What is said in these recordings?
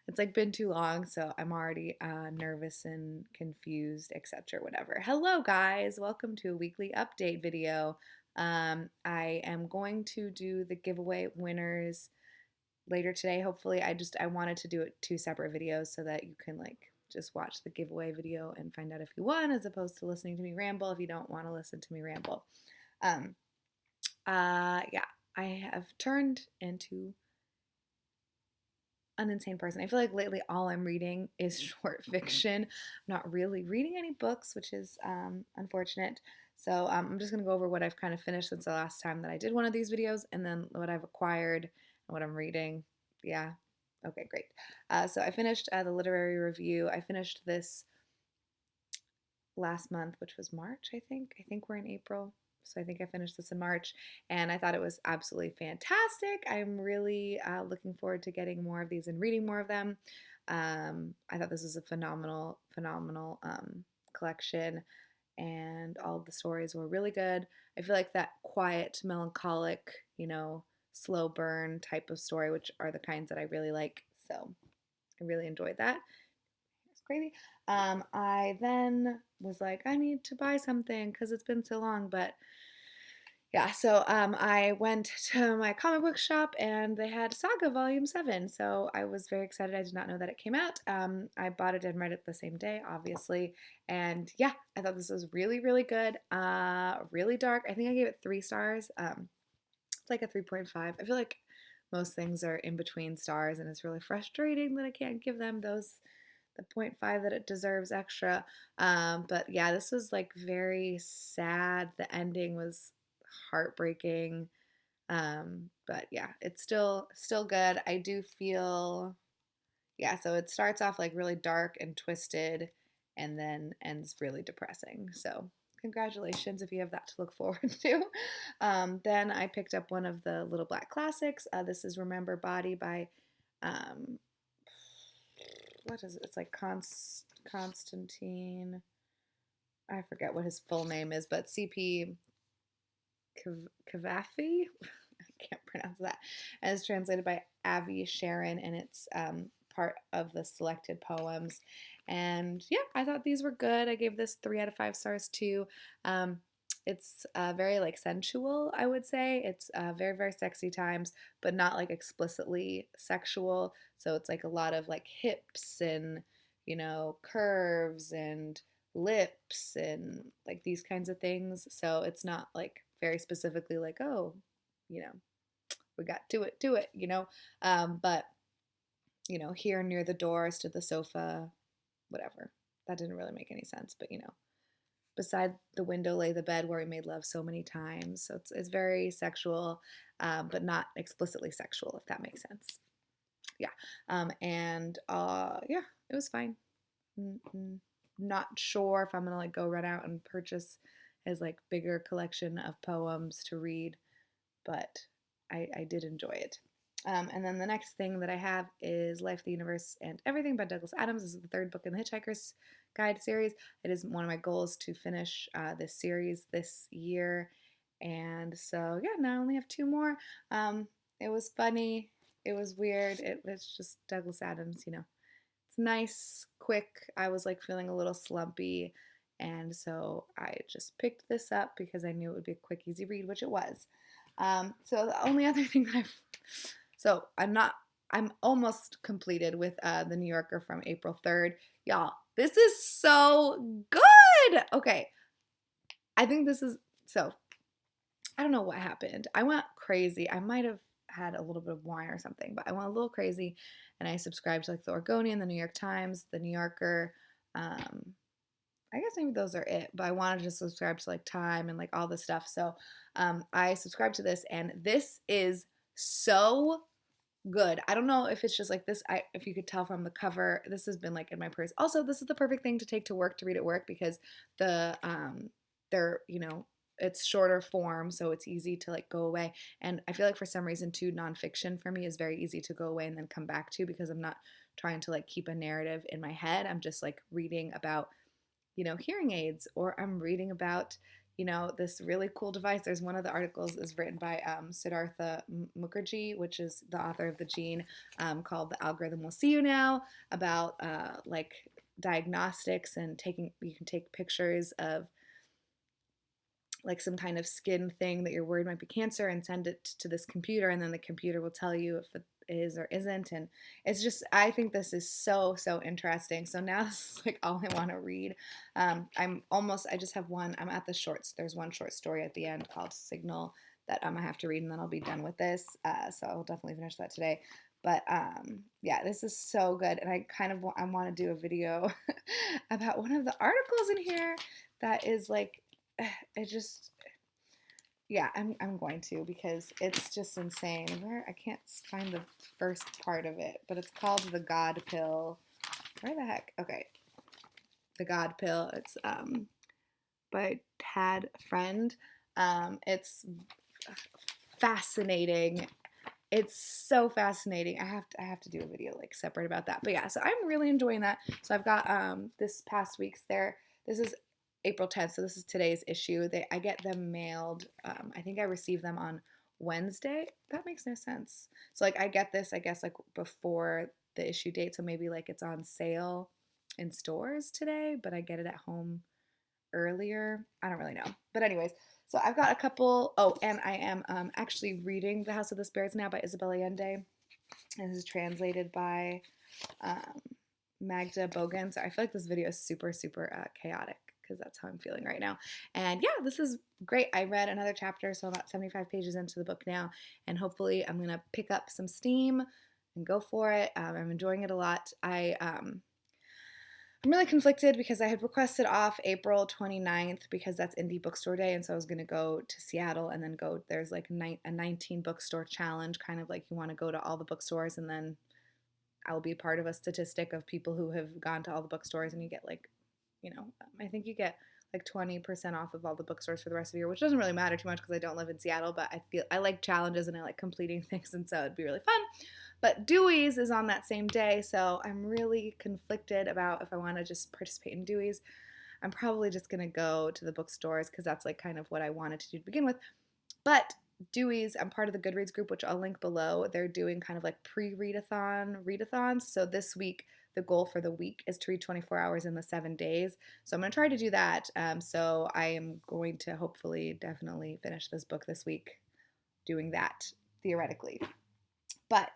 It's like been too long, so I'm already nervous and confused, etc. Whatever. Hello, guys. Welcome to a weekly update video. I am going to do the giveaway winners later today. Hopefully, I wanted to do it two separate videos so that you can like just watch the giveaway video and find out if you won, as opposed to listening to me ramble if you don't want to listen to me ramble. Um, yeah, I have turned into an insane person. I feel like lately all I'm reading is short fiction. I'm not really reading any books, which is unfortunate. So I'm just going to go over what I've kind of finished since the last time that I did one of these videos, and then what I've acquired and what I'm reading. Yeah. Okay, great. So I finished the literary review. I finished this last month, which was March, I think. I think we're in April. So I think I finished this in March, and I thought it was absolutely fantastic. I'm really looking forward to getting more of these and reading more of them. I thought this was a phenomenal collection, and all the stories were really good. I feel like that quiet, melancholic, slow burn type of story, which are the kinds that I really like. So I really enjoyed that. It's crazy. I then was like, I need to buy something because it's been so long. But yeah, so I went to my comic book shop and they had Saga Volume 7. So I was very excited. I did not know that it came out. I bought it and read it the same day, obviously. And yeah, I thought this was really, really good. Really dark. I think I gave it 3 stars. It's like a 3.5. I feel like most things are in between stars, and it's really frustrating that I can't give them the point 0.5 that it deserves extra. But yeah, this was like very sad. The ending was heartbreaking. But yeah, it's still good. I do feel yeah, so it starts off like really dark and twisted and then ends really depressing. So congratulations if you have that to look forward to. Then I picked up one of the Little Black Classics. This is Remember Body by um, what is it? It's like Constantine. I forget what his full name is, but C.P. Cavafy. I can't pronounce that. And it's translated by Avi Sharon, and it's part of the selected poems. And yeah, I thought these were good. I gave this 3 out of 5 stars too. It's very like sensual, I would say. It's very, very sexy times, but not like explicitly sexual. So it's like a lot of like hips and, curves and lips and like these kinds of things. So it's not like very specifically like, oh, you know, we got do it. But, here near the door stood the sofa, whatever. That didn't really make any sense, but beside the window lay the bed where we made love so many times. So it's very sexual, but not explicitly sexual, if that makes sense. Yeah. And yeah, it was fine. Not sure if I'm gonna like go run out and purchase his like bigger collection of poems to read, but I did enjoy it. And then the next thing that I have is Life, the Universe, and Everything by Douglas Adams. This is the third book in the Hitchhiker's Guide series. It is one of my goals to finish this series this year. And so, yeah, now I only have 2 more. It was funny. It was weird. It was just Douglas Adams, It's nice, quick. I was like feeling a little slumpy. And so I just picked this up because I knew it would be a quick, easy read, which it was. So the only other thing that so I'm almost completed with The New Yorker from April 3rd. Y'all, this is so good. Okay. I think this is, so I don't know what happened. I went crazy. I might have had a little bit of wine or something, but I went a little crazy and I subscribed to like the Oregonian, the New York Times, the New Yorker. I guess maybe those are it, but I wanted to subscribe to like Time and like all this stuff. So I subscribed to this, and this is so good. I don't know if it's just like this. If you could tell from the cover, this has been like in my purse. Also, this is the perfect thing to take to work to read at work because they're it's shorter form, so it's easy to like go away. And I feel like for some reason too, nonfiction for me is very easy to go away and then come back to because I'm not trying to like keep a narrative in my head. I'm just like reading about hearing aids, or I'm reading about, this really cool device. There's one of the articles is written by Siddhartha Mukherjee, which is the author of The Gene, called The Algorithm Will See You Now, about like diagnostics and you can take pictures of like some kind of skin thing that you're worried might be cancer and send it to this computer, and then the computer will tell you if it is or isn't. And it's just, I think this is so interesting. So now this is like all I want to read. I just have one. I'm at the shorts. There's one short story at the end called Signal that I have to read, and then I'll be done with this. So I'll definitely finish that today. But yeah, this is so good, and I want to do a video about one of the articles in here that is like, it just, yeah, I'm going to, because it's just insane. I can't find the first part of it, but it's called The God Pill. Where the heck? Okay. The God Pill. It's by Tad Friend. It's fascinating. It's so fascinating. I have to do a video like separate about that. But yeah, so I'm really enjoying that. So I've got this past week's there. This is April 10th, so this is today's issue. I get them mailed. I think I received them on Wednesday. That makes no sense. So like I get this, I guess, like before the issue date, so maybe like it's on sale in stores today, but I get it at home earlier. I don't really know. But anyways, so I've got a couple. Oh, and I am actually reading The House of the Spirits now by Isabel Allende. And this is translated by Magda Bogan. So I feel like this video is super chaotic, because that's how I'm feeling right now. And yeah, this is great. I read another chapter, so I'm about 75 pages into the book now, and hopefully I'm going to pick up some steam and go for it. I'm enjoying it a lot. I'm really conflicted because I had requested off April 29th because that's Indie Bookstore Day, and so I was going to go to Seattle and then there's like a 19 bookstore challenge, kind of like you want to go to all the bookstores, and then I'll be part of a statistic of people who have gone to all the bookstores, and you get like, I think you get like 20% off of all the bookstores for the rest of the year, which doesn't really matter too much because I don't live in Seattle, but I like challenges and I like completing things, and so it'd be really fun. But Dewey's is on that same day, so I'm really conflicted about if I want to just participate in Dewey's. I'm probably just going to go to the bookstores because that's like kind of what I wanted to do to begin with. But Dewey's, I'm part of the Goodreads group, which I'll link below. They're doing kind of like readathons. So this week, the goal for the week is to read 24 hours in the 7 days. So I'm going to try to do that. So I am going to hopefully definitely finish this book this week doing that, theoretically. But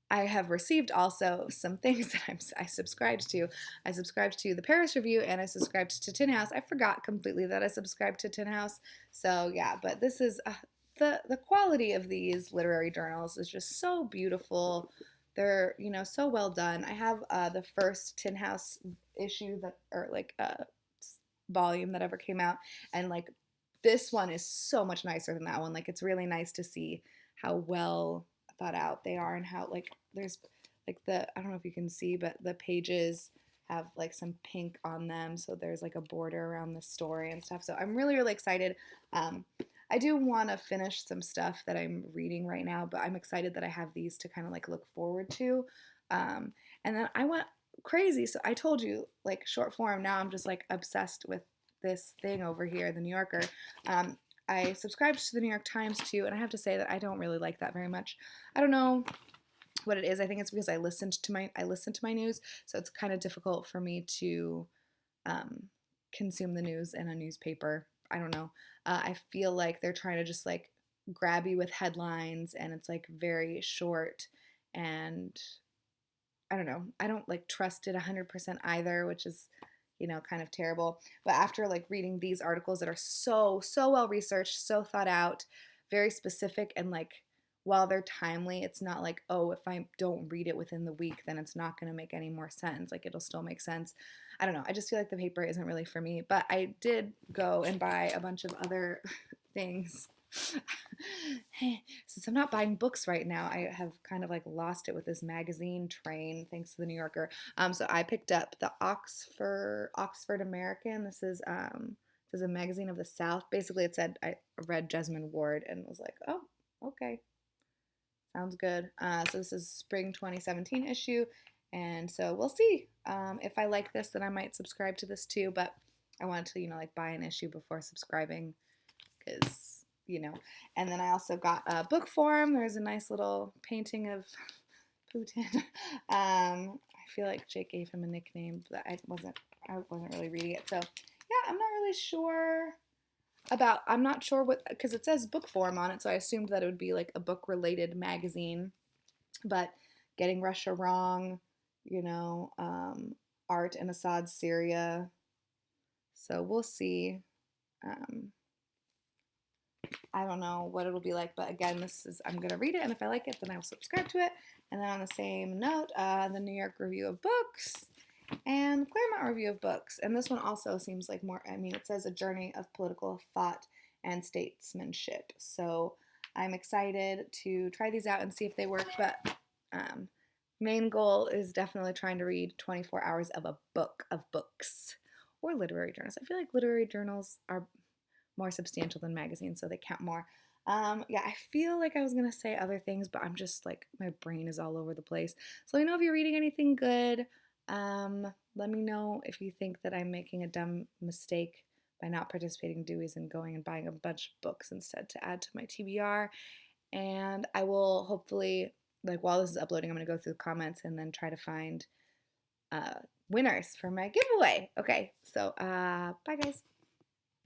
I have received also some things that I subscribed to. I subscribed to the Paris Review, and I subscribed to Tin House. I forgot completely that I subscribed to Tin House. So yeah, but this is the quality of these literary journals is just so beautiful. They're so well done. I have the first Tin House issue volume that ever came out, and like this one is so much nicer than that one. Like it's really nice to see how well thought out they are, and how like there's like I don't know if you can see, but the pages have like some pink on them, so there's like a border around the story and stuff. So I'm really excited. I do want to finish some stuff that I'm reading right now, but I'm excited that I have these to kind of like look forward to. And then I went crazy. So I told you, like short form, now I'm just like obsessed with this thing over here, the New Yorker. I subscribed to the New York Times too, and I have to say that I don't really like that very much. I don't know what it is. I think it's because I listen to my news, so it's kind of difficult for me to consume the news in a newspaper. I don't know. I feel like they're trying to just like grab you with headlines, and it's like very short, and I don't know. I don't like trust it 100% either, which is kind of terrible. But after like reading these articles that are so well researched, so thought out, very specific, and like while they're timely, it's not like, oh, if I don't read it within the week, then it's not going to make any more sense. Like it'll still make sense. I don't know. I just feel like the paper isn't really for me. But I did go and buy a bunch of other things. Since I'm not buying books right now, I have kind of like lost it with this magazine train, thanks to the New Yorker. So I picked up the Oxford American. This is a magazine of the South. Basically, it said, I read Jesmyn Ward and was like, oh, okay, sounds good. So this is spring 2017 issue, and so we'll see. If I like this, then I might subscribe to this too. But I wanted to, like buy an issue before subscribing because, And then I also got a book form. There's a nice little painting of Putin. I feel like Jake gave him a nickname, but I wasn't really reading it. So yeah, I'm not sure what, because it says book form on it, so I assumed that it would be like a book related magazine. But Getting Russia Wrong, you know, Art in Assad's Syria. So we'll see. Um, I don't know what it'll be like, but again, I'm gonna read it, and if I like it, then I will subscribe to it. And then on the same note, the New York Review of Books and Claremont Review of Books. And this one also seems like more, it says a journey of political thought and statesmanship. So I'm excited to try these out and see if they work. But main goal is definitely trying to read 24 hours of a book of books or literary journals. I feel like literary journals are more substantial than magazines, so they count more. Yeah, I feel like I was gonna say other things, but I'm just like my brain is all over the place. So let me know if you're reading anything good. Let me know if you think that I'm making a dumb mistake by not participating in Dewey's and going and buying a bunch of books instead to add to my TBR. And I will hopefully, like while this is uploading, I'm gonna go through the comments and then try to find winners for my giveaway. Okay, so bye guys.